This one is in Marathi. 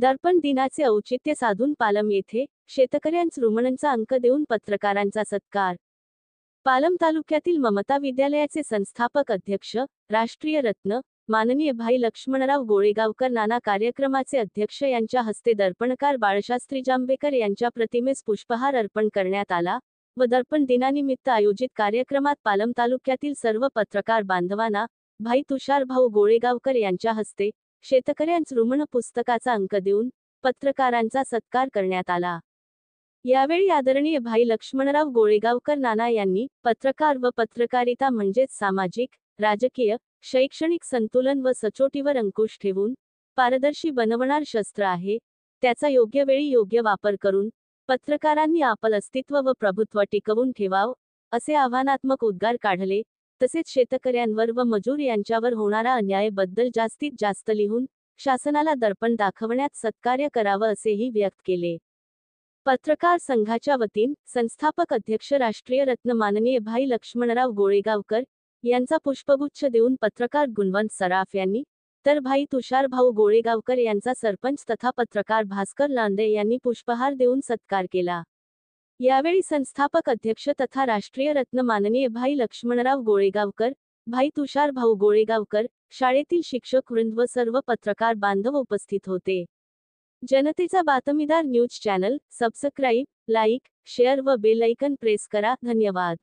दर्पण दिनाचे औचित्य साधून पालम येथे शेतकऱ्यांस रुमणचा अंक देऊन पत्रकारांचा सत्कार। पालम तालुक्यातील ममता विद्यालयाचे संस्थापक अध्यक्ष, राष्ट्रीय रत्न, माननीय भाई लक्ष्मणराव गोळेगावकर नाना कार्यक्रमाचे अध्यक्ष यांच्या हस्ते दर्पणकार बाळशास्त्री जांभेकर यांच्या प्रतिमेस पुष्पहार अर्पण करण्यात आला व दर्पण दिनानिमित्त आयोजित कार्यक्रमात पालम तालुक्यातील सर्व पत्रकार बांधवांना भाई तुषारभाऊ गोळेगावकर यांच्या हस्ते शेतकऱ्यांस रुमण पुस्तकाचा अंक देऊन पत्रकारांचा सत्कार करण्यात आला। यावेळी आदरणीय भाई लक्ष्मणराव गोळेगावकर नाना यांनी पत्रकार व पत्रकारिता म्हणजेच सामाजिक, राजकीय, शैक्षणिक संतुलन व सचोटीवर अंकुश ठेवून पारदर्शी बनवणार शस्त्र आहे, त्याचा योग्य वेळी योग्य वापर करून पत्रकारांनी आपलं अस्तित्व व प्रभुत्व टिकवून ठेवावं असे आव्हानात्मक उद्गार काढले। तसेच शेतकऱ्यांवर व मजूर यांच्यावर होणारा अन्यायाबद्दल जास्तीत जास्त लिहून शासनाला दर्पण दाखवण्यात सत्कार्य करावं असेही व्यक्त केले। पत्रकार संघाच्या वतीन संस्थापक अध्यक्ष राष्ट्रीय रत्न माननीय भाई लक्ष्मणराव गोळेगावकर यांचा पुष्पगुच्छ देऊन पत्रकार गुणवंत सराफ यांनी, तर भाई तुषारभाऊ गोळेगावकर यांचा सरपंच तथा पत्रकार भास्कर लांडे यांनी पुष्पहार देऊन सत्कार केला। यावेळी संस्थापक अध्यक्ष तथा राष्ट्रीय रत्न माननीय भाई लक्ष्मणराव गोळेगावकर, भाई तुषारभाऊ गोळेगावकर, शाळेतील शिक्षक वृंद व सर्व पत्रकार बांधव उपस्थित होते। जनतेचा बातमीदार news channel subscribe, like, share व बेल आयकॉन प्रेस करा। धन्यवाद।